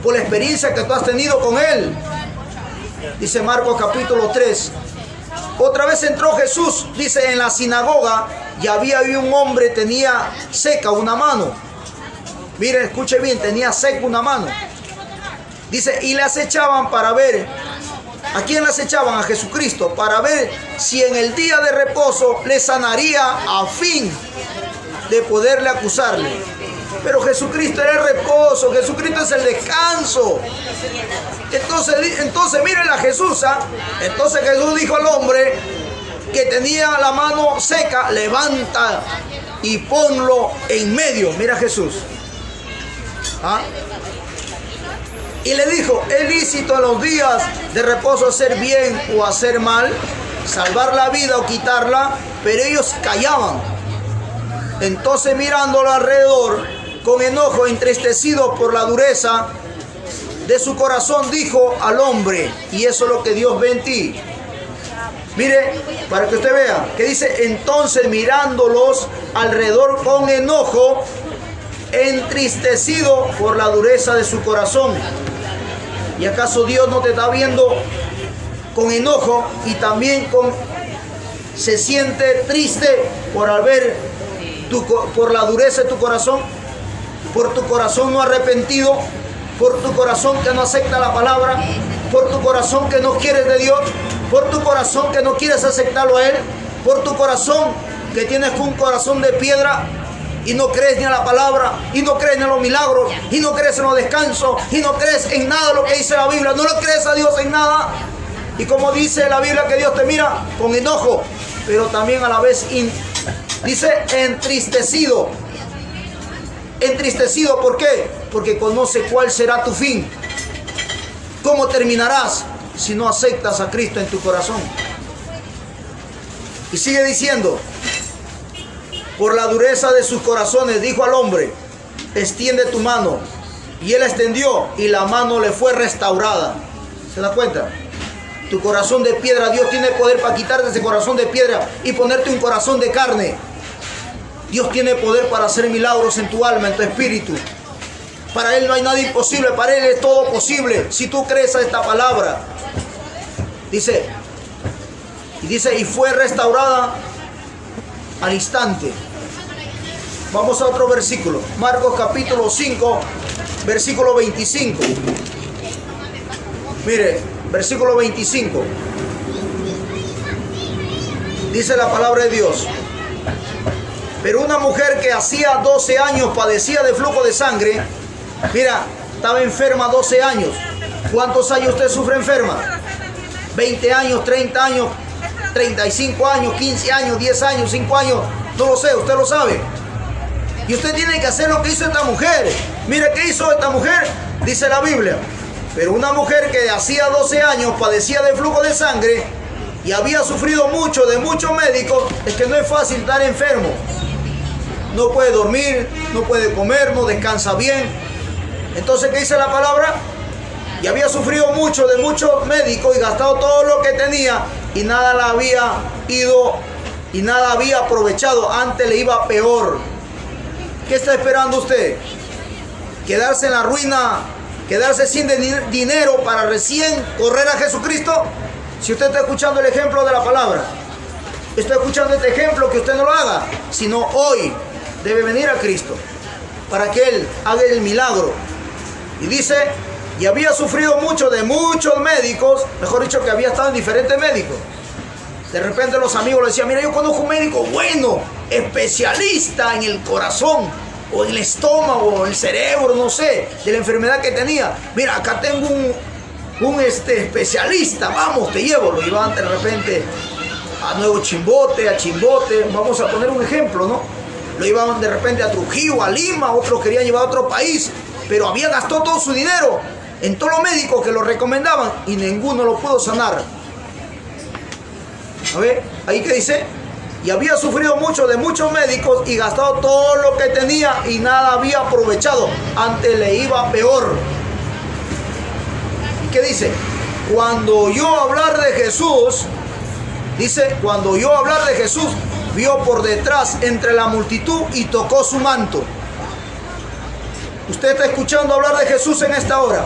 por la experiencia que tú has tenido con Él. Dice Marcos capítulo 3. Otra vez entró Jesús, dice, en la sinagoga, y había un hombre, tenía seca una mano. Miren, escuche bien, tenía seca una mano. Dice, y le acechaban para ver. ¿A quién le acechaban? A Jesucristo, para ver si en el día de reposo le sanaría, a fin de poderle acusarle. Pero Jesucristo era el reposo, Jesucristo es el descanso. Entonces miren a Jesús, ¿ah? Entonces Jesús dijo al hombre que tenía la mano seca, levanta y ponlo en medio. Mira Jesús. ¿Ah? Y le dijo, ¿es lícito en los días de reposo hacer bien o hacer mal? Salvar la vida o quitarla. Pero ellos callaban. Entonces mirándolo alrededor, con enojo, entristecido por la dureza de su corazón, dijo al hombre, y eso es lo que Dios ve en ti. Mire, para que usted vea, que dice, entonces mirándolos alrededor con enojo, entristecido por la dureza de su corazón. ¿Y acaso Dios no te está viendo con enojo y también se siente triste por por la dureza de tu corazón? Por tu corazón no arrepentido, por tu corazón que no acepta la palabra, por tu corazón que no quieres de Dios, por tu corazón que no quieres aceptarlo a Él, por tu corazón que tienes un corazón de piedra y no crees ni a la palabra, y no crees ni en los milagros, y no crees en los descansos, y no crees en nada de lo que dice la Biblia, no le crees a Dios en nada. Y como dice la Biblia, que Dios te mira con enojo, pero también a la vez dice entristecido. Entristecido, ¿por qué? Porque conoce cuál será tu fin. ¿Cómo terminarás si no aceptas a Cristo en tu corazón? Y sigue diciendo, por la dureza de sus corazones, dijo al hombre, extiende tu mano. Y él extendió y la mano le fue restaurada. ¿Se da cuenta? Tu corazón de piedra, Dios tiene poder para quitarte ese corazón de piedra y ponerte un corazón de carne. Dios tiene poder para hacer milagros en tu alma, en tu espíritu. Para Él no hay nada imposible, para Él es todo posible, si tú crees a esta palabra. Dice, y fue restaurada al instante. Vamos a otro versículo. Marcos capítulo 5, versículo 25. Mire, versículo 25. Dice la palabra de Dios. Pero una mujer que hacía 12 años padecía de flujo de sangre. Mira, estaba enferma 12 años. ¿Cuántos años usted sufre enferma? 20 años, 30 años, 35 años, 15 años, 10 años, 5 años. No lo sé, usted lo sabe. Y usted tiene que hacer lo que hizo esta mujer. Mire qué hizo esta mujer, dice la Biblia. Pero una mujer que hacía 12 años padecía de flujo de sangre y había sufrido mucho de muchos médicos. Es que no es fácil estar enfermo. No puede dormir, no puede comer, no descansa bien. Entonces, ¿qué dice la palabra? Y había sufrido mucho de muchos médicos y gastado todo lo que tenía y nada la había ido y nada había aprovechado. Antes le iba peor. ¿Qué está esperando usted? ¿Quedarse en la ruina? ¿Quedarse sin dinero para recién correr a Jesucristo? Si usted está escuchando el ejemplo de la palabra, está escuchando este ejemplo, que usted no lo haga, sino hoy debe venir a Cristo para que Él haga el milagro Y dice, y había sufrido mucho de muchos médicos, mejor dicho, que había estado en diferentes médicos. De repente los amigos le decían, mira, yo conozco un médico bueno, especialista en el corazón, o en el estómago, o en el cerebro, no sé, de la enfermedad que tenía. Mira, acá tengo un especialista, vamos, te llevo. Lo iban de repente a Nuevo Chimbote, a Chimbote, vamos a poner un ejemplo, ¿no? Lo iban de repente a Trujillo, a Lima, otros querían llevar a otro país, pero había gastado todo su dinero en todos los médicos que lo recomendaban y ninguno lo pudo sanar. A ver, ahí que dice, y había sufrido mucho de muchos médicos y gastado todo lo que tenía y nada había aprovechado, antes le iba peor. ¿Y qué dice? Cuando oyó hablar de Jesús, dice, cuando oyó hablar de Jesús, vio por detrás entre la multitud y tocó su manto. Usted está escuchando hablar de Jesús en esta hora.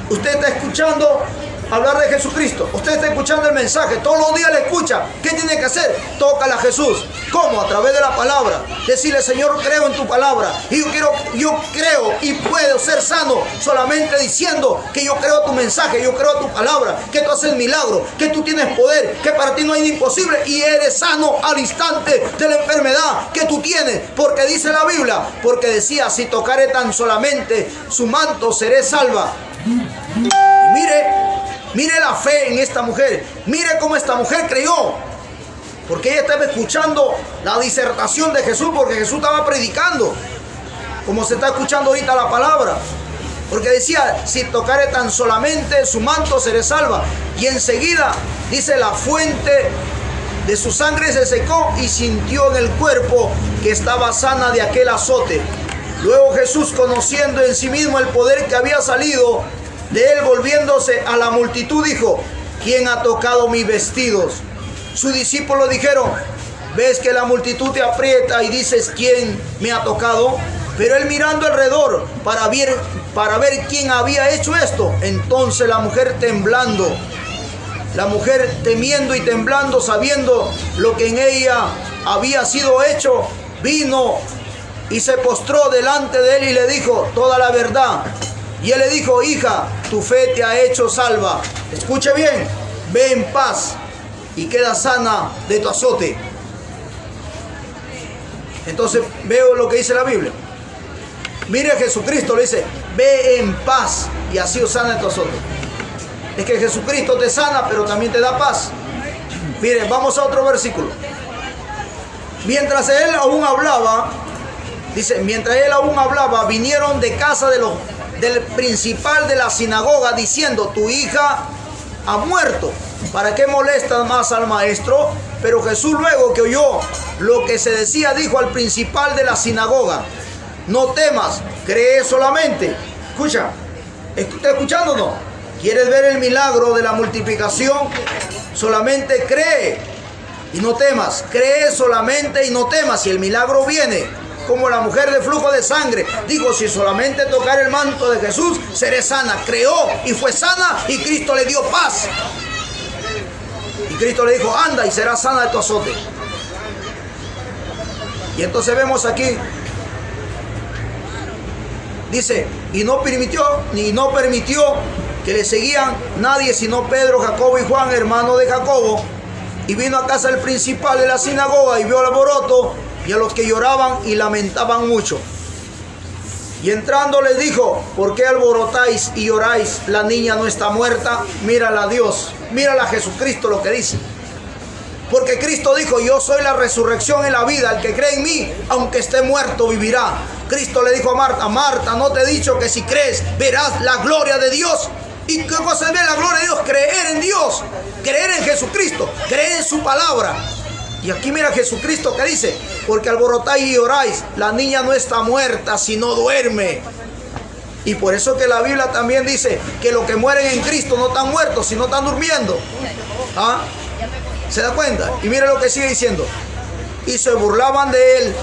Usted está escuchando hablar de Jesucristo. Usted está escuchando el mensaje. Todos los días le escucha. ¿Qué tiene que hacer? Tócala a Jesús. ¿Cómo? A través de la palabra. Decirle, Señor, creo en tu palabra. Y yo creo y puedo ser sano solamente diciendo que yo creo tu mensaje, yo creo tu palabra, que tú haces milagro, que tú tienes poder, que para ti no hay imposible y eres sano al instante de la enfermedad que tú tienes. Porque dice la Biblia, porque decía, si tocare tan solamente su manto, seré salva. Y mire la fe en esta mujer. Mire cómo esta mujer creyó. Porque ella estaba escuchando la disertación de Jesús, porque Jesús estaba predicando, como se está escuchando ahorita la palabra. Porque decía, si tocare tan solamente su manto, seré salva. Y enseguida, dice, la fuente de su sangre se secó y sintió en el cuerpo que estaba sana de aquel azote. Luego Jesús, conociendo en sí mismo el poder que había salido de él, volviéndose a la multitud, dijo, ¿quién ha tocado mis vestidos? Sus discípulos dijeron, ¿ves que la multitud te aprieta y dices, ¿quién me ha tocado? Pero él, mirando alrededor para ver quién había hecho esto, entonces la mujer temiendo y temblando, sabiendo lo que en ella había sido hecho, vino y se postró delante de él y le dijo toda la verdad. Y él le dijo, hija, tu fe te ha hecho salva. Escuche bien, ve en paz y queda sana de tu azote. Entonces veo lo que dice la Biblia. Mire, Jesucristo le dice, ve en paz y así os sana de tu azote. Es que Jesucristo te sana, pero también te da paz. Miren, vamos a otro versículo. Mientras él aún hablaba, dice, mientras él aún hablaba, vinieron de casa del principal de la sinagoga diciendo, tu hija ha muerto, ¿para qué molestas más al maestro? Pero Jesús, luego que oyó lo que se decía, dijo al principal de la sinagoga, no temas, cree solamente. Escucha, ¿está escuchando o no? ¿Quieres ver el milagro de la multiplicación? Solamente cree y no temas. Cree solamente y no temas, y el milagro viene. Como la mujer de flujo de sangre dijo, si solamente tocar el manto de Jesús, seré sana. Creó y fue sana y Cristo le dio paz. Y Cristo le dijo, anda y serás sana de tu azote. Y entonces vemos aquí, dice, y no permitió que le seguían nadie sino Pedro, Jacobo y Juan, hermano de Jacobo. Y vino a casa el principal de la sinagoga y vio el alboroto y a los que lloraban y lamentaban mucho. Y entrando les dijo, ¿por qué alborotáis y lloráis? La niña no está muerta. Mírala a Dios, mírala a Jesucristo lo que dice. Porque Cristo dijo, yo soy la resurrección y la vida. El que cree en mí, aunque esté muerto, vivirá. Cristo le dijo a Marta, Marta, ¿no te he dicho que si crees, verás la gloria de Dios? ¿Y qué cosa es ver la gloria de Dios? Creer en Dios, creer en Jesucristo, creer en su palabra. Y aquí mira Jesucristo que dice, porque alborotáis y lloráis, la niña no está muerta, sino duerme. Y por eso que la Biblia también dice que los que mueren en Cristo no están muertos, sino están durmiendo. ¿Ah? ¿Se da cuenta? Y mira lo que sigue diciendo. Y se burlaban de él,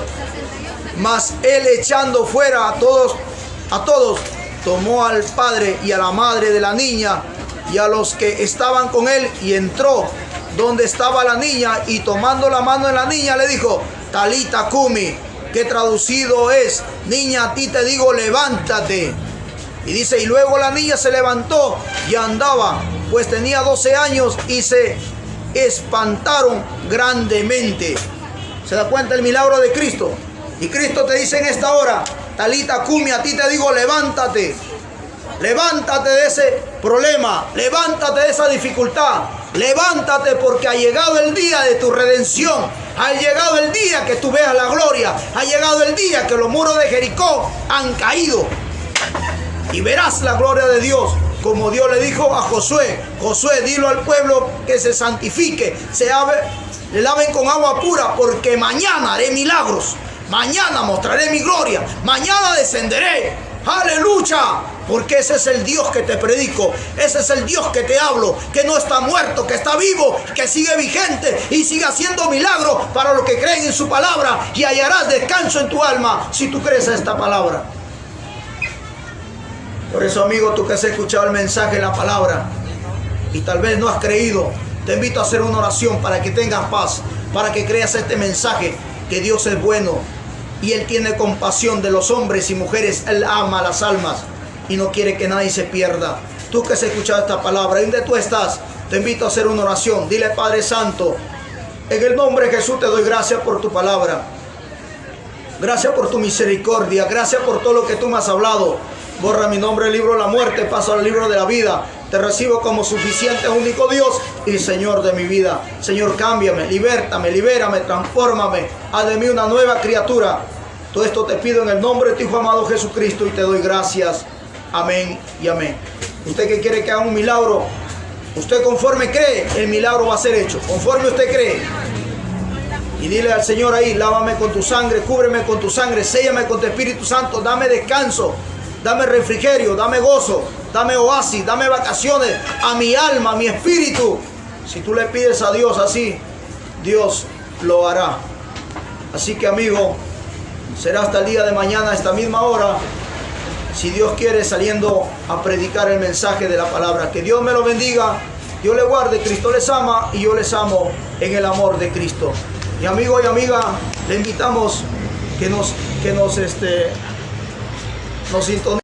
mas él, echando fuera a todos, tomó al padre y a la madre de la niña y a los que estaban con él y entró donde estaba la niña y tomando la mano de la niña le dijo, Talita cumi, que traducido es, niña, a ti te digo, levántate. Y dice, y luego la niña se levantó y andaba, pues tenía 12 años, y se espantaron grandemente. ¿Se da cuenta el milagro de Cristo? Y Cristo te dice en esta hora, Talita Cumi, a ti te digo, levántate. Levántate de ese problema, levántate de esa dificultad, levántate porque ha llegado el día de tu redención, ha llegado el día que tú veas la gloria, ha llegado el día que los muros de Jericó han caído y verás la gloria de Dios. Como Dios le dijo a Josué, Josué, dilo al pueblo que se santifique, le laven con agua pura, porque mañana haré milagros, mañana mostraré mi gloria, mañana descenderé. ¡Aleluya! Porque ese es el Dios que te predico, ese es el Dios que te hablo, que no está muerto, que está vivo, que sigue vigente y sigue haciendo milagros para los que creen en su palabra, y hallarás descanso en tu alma si tú crees a esta palabra. Por eso, amigo, tú que has escuchado el mensaje de la palabra y tal vez no has creído, te invito a hacer una oración para que tengas paz, para que creas este mensaje, que Dios es bueno y Él tiene compasión de los hombres y mujeres. Él ama las almas y no quiere que nadie se pierda. Tú que has escuchado esta palabra, y donde tú estás, te invito a hacer una oración. Dile, Padre Santo, en el nombre de Jesús te doy gracias por tu palabra. Gracias por tu misericordia, gracias por todo lo que tú me has hablado. Borra mi nombre del libro de la muerte, paso al libro de la vida. Te recibo como suficiente, único Dios y Señor de mi vida. Señor, cámbiame, libértame, libérame, transfórmame. Haz de mí una nueva criatura. Todo esto te pido en el nombre de tu Hijo amado Jesucristo y te doy gracias. Amén y amén. Usted que quiere que haga un milagro, usted conforme cree, el milagro va a ser hecho. Conforme usted cree. Y dile al Señor ahí, lávame con tu sangre, cúbreme con tu sangre, séllame con tu Espíritu Santo, dame descanso. Dame refrigerio, dame gozo, dame oasis, dame vacaciones a mi alma, a mi espíritu. Si tú le pides a Dios así, Dios lo hará. Así que, amigo, será hasta el día de mañana a esta misma hora, si Dios quiere, saliendo a predicar el mensaje de la palabra. Que Dios me lo bendiga, Dios le guarde, Cristo les ama y yo les amo en el amor de Cristo. Y amigo y amiga, le invitamos que nos sintonice.